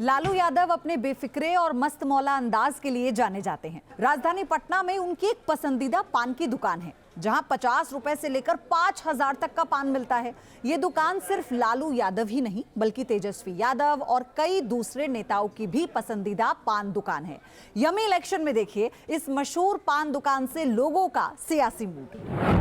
लालू यादव अपने बेफिक्रे और मस्त मौला अंदाज के लिए जाने जाते हैं। राजधानी पटना में उनकी एक पसंदीदा पान की दुकान है, जहां 50 रुपए से लेकर 5,000 तक का पान मिलता है। ये दुकान सिर्फ लालू यादव ही नहीं, बल्कि तेजस्वी यादव और कई दूसरे नेताओं की भी पसंदीदा पान दुकान है। यमी इलेक्शन में देखिए इस मशहूर पान दुकान से लोगों का सियासी मूड।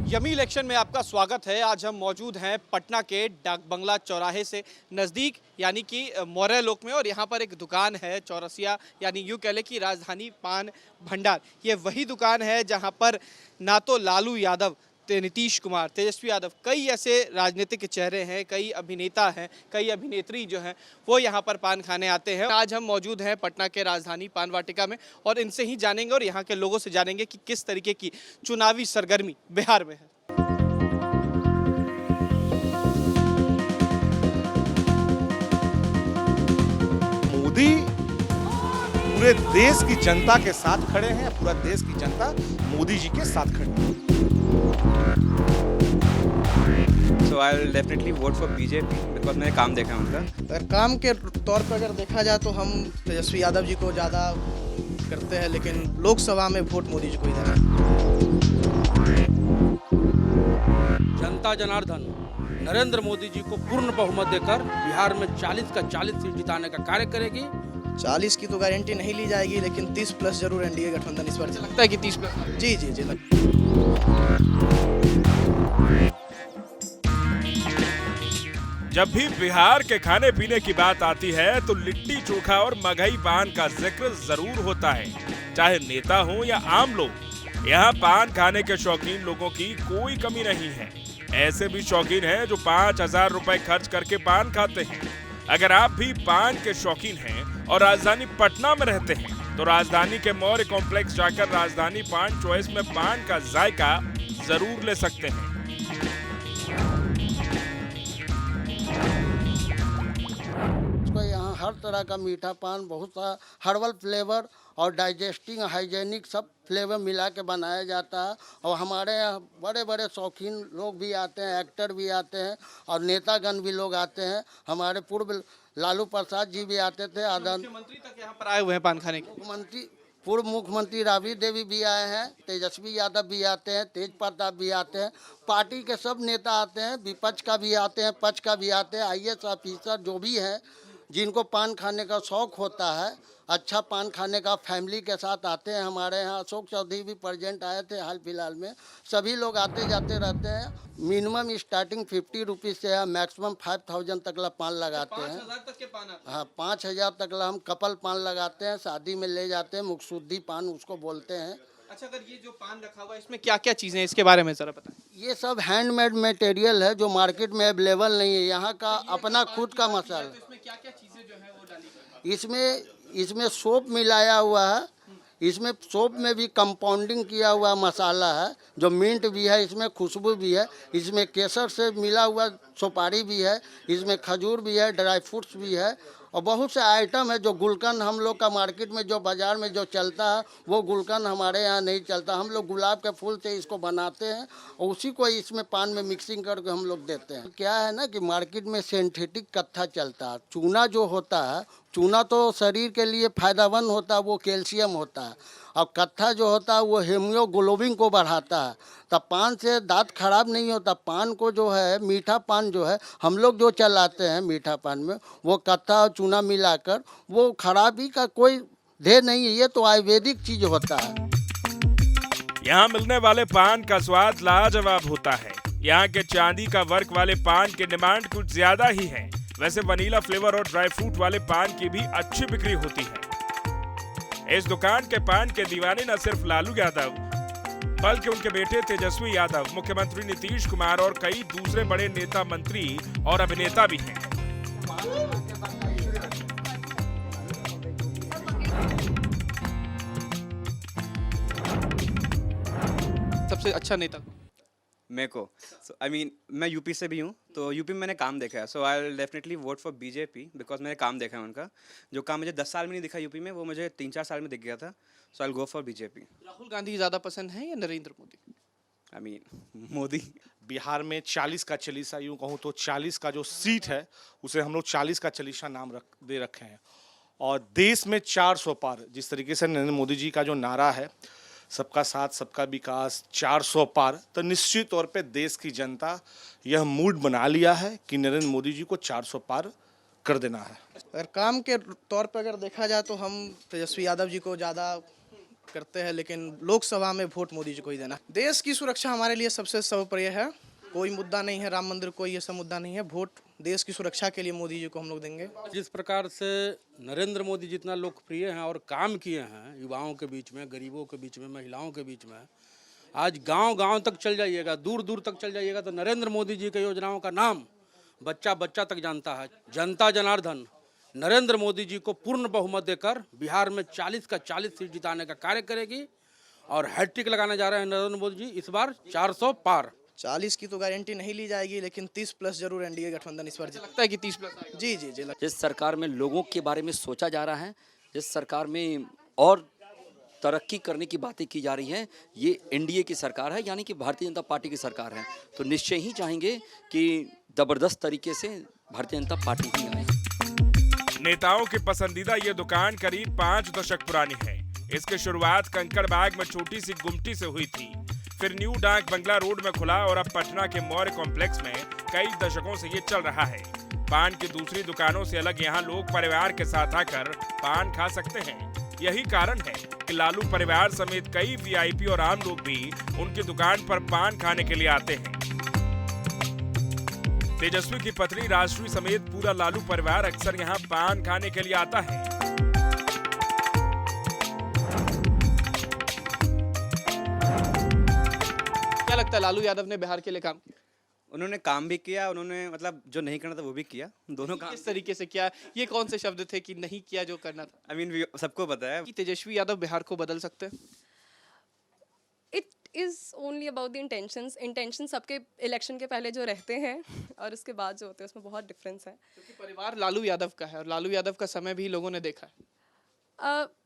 यमी इलेक्शन में आपका स्वागत है। आज हम मौजूद हैं पटना के डाक बंगला चौराहे से नज़दीक यानी कि मौर्य लोक में, और यहाँ पर एक दुकान है चौरसिया, यानी यूँ कह लें कि राजधानी पान भंडार। ये वही दुकान है जहाँ पर ना तो लालू यादव, नीतीश कुमार, तेजस्वी यादव, कई ऐसे राजनीतिक चेहरे हैं, कई अभिनेता हैं, कई अभिनेत्री जो हैं वो यहाँ पर पान खाने आते हैं। आज हम मौजूद हैं पटना के राजधानी पान वाटिका में और इनसे ही जानेंगे और यहाँ के लोगों से जानेंगे कि किस तरीके की चुनावी सरगर्मी बिहार में है। मोदी पूरे देश की जनता के साथ खड़े हैं, पूरा देश की जनता मोदी जी के साथ खड़ी है। So I'll definitely vote for BJP because मैंने काम देखा है उनका। अगर काम के तौर पर अगर देखा जाए तो हम तेजस्वी यादव जी को ज़्यादा करते हैं, लेकिन लोकसभा में वोट मोदी जी को ही देना है। जनता जनार्दन नरेंद्र मोदी जी को पूर्ण बहुमत देकर बिहार में 40 का 40 सीट जिताने का कार्य करेगी। 40 की तो गारंटी नहीं ली जाएगी, लेकिन 30 प्लस जरूर एनडीए गठबंधन इस बार लगता है कि 30 प्लस। जी जी जी जब भी बिहार के खाने पीने की बात आती है तो लिट्टी चोखा और मगही पान का जिक्र जरूर होता है। चाहे नेता हो या आम लोग, यहाँ पान खाने के शौकीन लोगों की कोई कमी नहीं है। ऐसे भी शौकीन हैं जो 5,000 रुपए खर्च करके पान खाते हैं। अगर आप भी पान के शौकीन हैं और राजधानी पटना में रहते हैं तो राजधानी के मौर्य कॉम्प्लेक्स जाकर राजधानी पान चॉइस में पान का जायका जरूर ले सकते हैं। यहाँ हर तरह का मीठा पान, बहुत सा हर्बल फ्लेवर और डाइजेस्टिंग हाइजेनिक सब फ्लेवर मिला के बनाया जाता है। और हमारे यहाँ बड़े बड़े शौकीन लोग भी आते हैं, एक्टर भी आते हैं और नेतागण भी लोग आते हैं। हमारे पूर्व लालू प्रसाद जी भी आते थे, मुख्यमंत्री तक यहाँ पर आए हुए हैं पान खाने के। पूर्व मुख्यमंत्री राबड़ी देवी भी आए हैं, तेजस्वी यादव भी आते हैं, तेज प्रताप भी आते हैं, पार्टी के सब नेता आते हैं, विपक्ष का भी आते हैं, पक्ष का भी आते हैं। IAS ऑफिसर जो भी हैं, जिनको पान खाने का शौक़ होता है, अच्छा पान खाने का, फैमिली के साथ आते हैं। हमारे यहाँ अशोक चौधरी भी प्रेजेंट आए थे हाल फिलहाल में। सभी लोग आते जाते रहते हैं। मिनिमम स्टार्टिंग 50 रुपीज़ से है, मैक्सिमम 5,000 तक ला पान लगाते हैं। 5,000 तक के पान आते हैं? हाँ, 5,000 तक ला हम कपल पान लगाते हैं, शादी में ले जाते हैं, मुखशुद्धि पान उसको बोलते हैं। अच्छा, अगर ये जो पान रखा हुआ है इसमें क्या क्या चीज़ें हैं, इसके बारे में ज़रा बताएं। ये सब हैंडमेड मटेरियल है जो मार्केट में अवेलेबल नहीं है। यहाँ का अपना खुद का मसाला। तो इसमें क्या क्या चीज़ें जो है वो डाली? इसमें सोप मिलाया हुआ है। इसमें सोप में भी कंपाउंडिंग किया हुआ मसाला है, जो मिंट भी है, इसमें खुशबू भी है, इसमें केसर से मिला हुआ सुपारी भी है, इसमें खजूर भी है, ड्राई फ्रूट्स भी है और बहुत से आइटम है। जो गुलकंद हम लोग का मार्केट में जो बाज़ार में जो चलता है वो गुलकंद हमारे यहाँ नहीं चलता। हम लोग गुलाब के फूल से इसको बनाते हैं और उसी को इसमें पान में मिक्सिंग करके हम लोग देते हैं। क्या है ना कि मार्केट में सिंथेटिक कत्था चलता है। चूना जो होता है, चूना तो शरीर के लिए फ़ायदेमंद होता है, वो कैल्शियम होता है, और कत्था जो होता है वो हीमोग्लोबिन को बढ़ाता है। तब पान से दांत खराब नहीं होता। पान को जो है, मीठा पान जो है हम लोग जो चलाते हैं मीठा पान में, वो कत्था और चूना मिलाकर, वो खराबी का कोई ढेर नहीं है। ये तो आयुर्वेदिक चीज़ होता है। यहाँ मिलने वाले पान का स्वाद लाजवाब होता है। यहाँ के चांदी का वर्क वाले पान की डिमांड कुछ ज्यादा ही है। वैसे वनीला फ्लेवर और ड्राई फ्रूट वाले पान की भी अच्छी बिक्री होती है। इस दुकान के पान के दीवाने न सिर्फ लालू यादव, बल्कि उनके बेटे तेजस्वी यादव, मुख्यमंत्री नीतीश कुमार और कई दूसरे बड़े नेता, मंत्री और अभिनेता भी हैं। सबसे अच्छा नेता मेरे को मैं यूपी से भी हूँ, तो यूपी में मैंने काम देखा है। So I will definitely vote for BJP because मैंने काम देखा है उनका। जो काम मुझे 10 साल में नहीं दिखा यूपी में, वो मुझे 3-4 साल में दिख गया था। So I will go for BJP. Rahul Gandhi ज़्यादा पसंद है या नरेंद्र मोदी? I mean Modi. बिहार में 40 का चालीसा, यूं कहूँ तो 40 का जो सीट है उसे हम लोग 40 का चालीसा नाम दे रखे हैं। और देश में 400 पार, जिस तरीके से नरेंद्र मोदी जी का जो नारा है सबका साथ सबका विकास 400 पार, तो निश्चित तौर पे देश की जनता यह मूड बना लिया है कि नरेंद्र मोदी जी को 400 पार कर देना है। अगर काम के तौर पर अगर देखा जाए तो हम तेजस्वी यादव जी को ज़्यादा करते हैं, लेकिन लोकसभा में वोट मोदी जी को ही देना। देश की सुरक्षा हमारे लिए सबसे सर्वोपरि है, कोई मुद्दा नहीं है, राम मंदिर कोई ये सब मुद्दा नहीं है। वोट देश की सुरक्षा के लिए मोदी जी को हम लोग देंगे। जिस प्रकार से नरेंद्र मोदी जितना लोकप्रिय हैं और काम किए हैं युवाओं के बीच में, गरीबों के बीच में, महिलाओं के बीच में, आज गांव-गांव तक चल जाइएगा, दूर दूर तक चल जाइएगा तो नरेंद्र मोदी जी के योजनाओं का नाम बच्चा बच्चा तक जानता है। जनता जनार्दन नरेंद्र मोदी जी को पूर्ण बहुमत देकर बिहार में 40 का 40 सीट जिताने का कार्य करेगी और हैट्रिक लगाने जा रहे हैं नरेंद्र मोदी जी इस बार 400 पार। 40 की तो गारंटी नहीं ली जाएगी, लेकिन 30 प्लस जरूर एनडीए गठबंधन इस बार लगता है कि 30 प्लस आएगा। जी जी जी। जिस सरकार में लोगों के बारे में सोचा जा रहा है, जिस सरकार में और तरक्की करने की बातें की जा रही हैं, ये एनडीए की सरकार है, यानी कि भारतीय जनता पार्टी की सरकार है। तो निश्चय ही चाहेंगे कि ज़बरदस्त तरीके से भारतीय जनता पार्टी ही आए। नेताओं की पसंदीदा ये दुकान करीब 5 दशक पुरानी है। इसकी शुरुआत कंकड़बाग में छोटी सी गुमटी से हुई थी, फिर न्यू डाक बंगला रोड में खुला और अब पटना के मौर्य कॉम्प्लेक्स में कई दशकों से ये चल रहा है। पान की दूसरी दुकानों से अलग यहाँ लोग परिवार के साथ आकर पान खा सकते हैं। यही कारण है कि लालू परिवार समेत कई वीआईपी और आम लोग भी उनकी दुकान पर पान खाने के लिए आते हैं। तेजस्वी की पत्नी राजश्री समेत पूरा लालू परिवार अक्सर यहाँ पान खाने के लिए आता है। क्या लगता है लालू यादव ने बिहार के लिए काम किया? उन्होंने काम भी किया, उन्होंने मतलब जो नहीं करना था वो भी किया, दोनों काम। किस तरीके से किया? ये कौन से शब्द थे कि नहीं किया जो करना था? आई मीन सबको पता है कि तेजस्वी यादव बिहार को बदल सकते हैं? It is only about the intention सबके इलेक्शन के पहले जो रहते हैं और उसके बाद जो होते हैं उसमें बहुत डिफरेंस है। क्योंकि परिवार लालू यादव का है और लालू यादव का समय भी लोगों ने देखा है।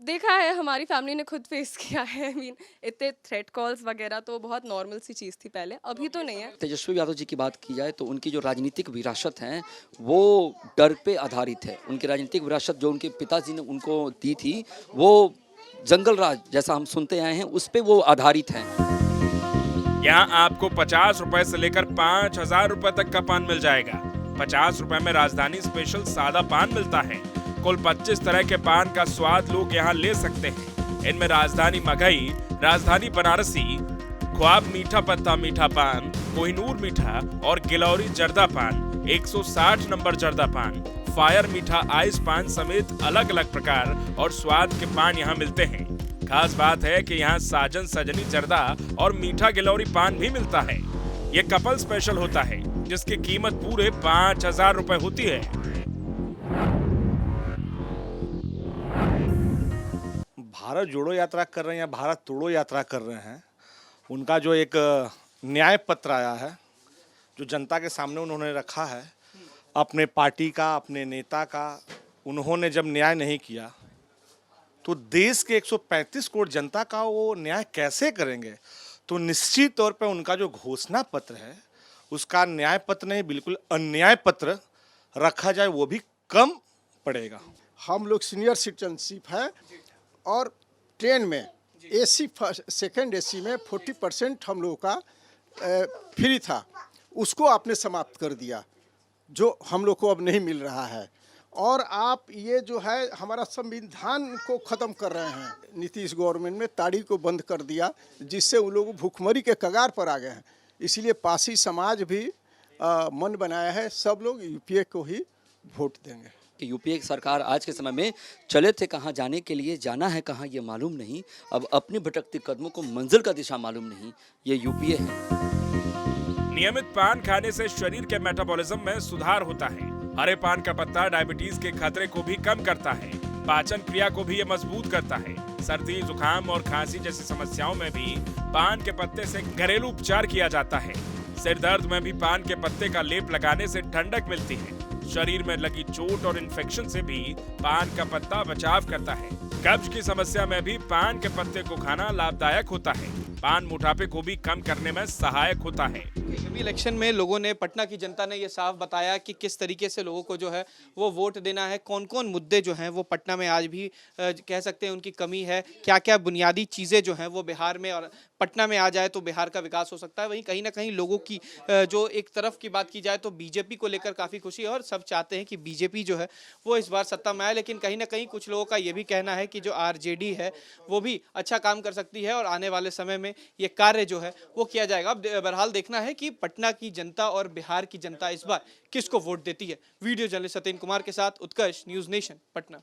देखा है, हमारी फैमिली ने खुद फेस किया है। आई मीन इतने थ्रेट कॉल्स वगैरह तो बहुत नॉर्मल सी चीज़ थी पहले, अभी तो नहीं है। तेजस्वी यादव जी की बात की जाए तो उनकी जो राजनीतिक विरासत है वो डर पे आधारित है। उनकी राजनीतिक विरासत जो उनके पिताजी ने उनको दी थी वो जंगल राज जैसा हम सुनते आए हैं, उस पे वो आधारित है। यहाँ आपको 50 रुपए से लेकर 5000 रुपए तक का पान मिल जाएगा। 50 रुपए में राजधानी स्पेशल सादा पान मिलता है। कुल 25 तरह के पान का स्वाद लोग यहाँ ले सकते हैं। इनमें राजधानी मगही, राजधानी बनारसी, ख्वाब मीठा पत्ता मीठा पान, कोहिनूर मीठा और गिलौरी जर्दा पान, 160 नंबर जर्दा पान, फायर मीठा आइस पान समेत अलग अलग प्रकार और स्वाद के पान यहाँ मिलते हैं। खास बात है कि यहाँ साजन सजनी जर्दा और मीठा गिलौरी पान भी मिलता है। ये कपल स्पेशल होता है जिसकी कीमत पूरे 5000 रुपए होती है। भारत जोड़ो यात्रा कर रहे हैं या भारत तोड़ो यात्रा कर रहे हैं, उनका जो एक न्याय पत्र आया है जो जनता के सामने उन्होंने रखा है अपने पार्टी का, अपने नेता का, उन्होंने जब न्याय नहीं किया तो देश के 135 करोड़ जनता का वो न्याय कैसे करेंगे। तो निश्चित तौर पर उनका जो घोषणा पत्र है उसका न्याय पत्र नहीं बिल्कुल अन्याय पत्र रखा जाए वो भी कम पड़ेगा। हम लोग सीनियर सिटीजनशिप है और ट्रेन में एसी सेकंड एसी में 40% हम लोगों का फ्री था, उसको आपने समाप्त कर दिया जो हम लोग को अब नहीं मिल रहा है। और आप ये जो है हमारा संविधान को ख़त्म कर रहे हैं। नीतीश गवर्नमेंट में ताड़ी को बंद कर दिया जिससे उन लोग भूखमरी के कगार पर आ गए हैं। इसलिए पासी समाज भी मन बनाया है सब लोग यूपीए को ही वोट देंगे। कि यूपीए की सरकार आज के समय में चले थे कहाँ, जाने के लिए जाना है कहाँ ये मालूम नहीं, अब अपने भटकते कदमों को मंजिल का दिशा मालूम नहीं, ये यूपीए है। नियमित पान खाने से शरीर के मेटाबॉलिज्म में सुधार होता है। हरे पान का पत्ता डायबिटीज के खतरे को भी कम करता है, पाचन क्रिया को भी ये मजबूत करता है। सर्दी, जुकाम और खांसी जैसी समस्याओं में भी पान के पत्ते से घरेलू उपचार किया जाता है। सिर दर्द में भी पान के पत्ते का लेप लगाने से ठंडक मिलती है। शरीर में लगी चोट और इन्फेक्शन से भी पान का पत्ता बचाव करता है। कब्ज की समस्या में भी पान के पत्ते को खाना लाभदायक होता है। पान मोटापे को भी कम करने में सहायक होता है। यूपी इलेक्शन में लोगों ने, पटना की जनता ने ये साफ बताया कि किस तरीके से लोगों को जो है वो वोट देना है, कौन कौन मुद्दे जो हैं वो पटना में आज भी कह सकते हैं उनकी कमी है, क्या क्या बुनियादी चीज़ें जो हैं वो बिहार में और पटना में आ जाए तो बिहार का विकास हो सकता है। वहीं कहीं ना कहीं लोगों की जो एक तरफ की बात की जाए तो बीजेपी को लेकर काफ़ी खुशी है और सब चाहते हैं कि बीजेपी जो है वो इस बार सत्ता में आए, लेकिन कहीं ना कहीं कुछ लोगों का ये भी कहना है कि जो आरजेडी है वो भी अच्छा काम कर सकती है और आने वाले समय में ये कार्य जो है वो किया जाएगा। अब बहरहाल देखना है कि पटना की जनता और बिहार की जनता इस बार किसको वोट देती है। वीडियो जर्नलिस्ट सत्येंद्र कुमार के साथ उत्कर्ष, न्यूज़ नेशन, पटना।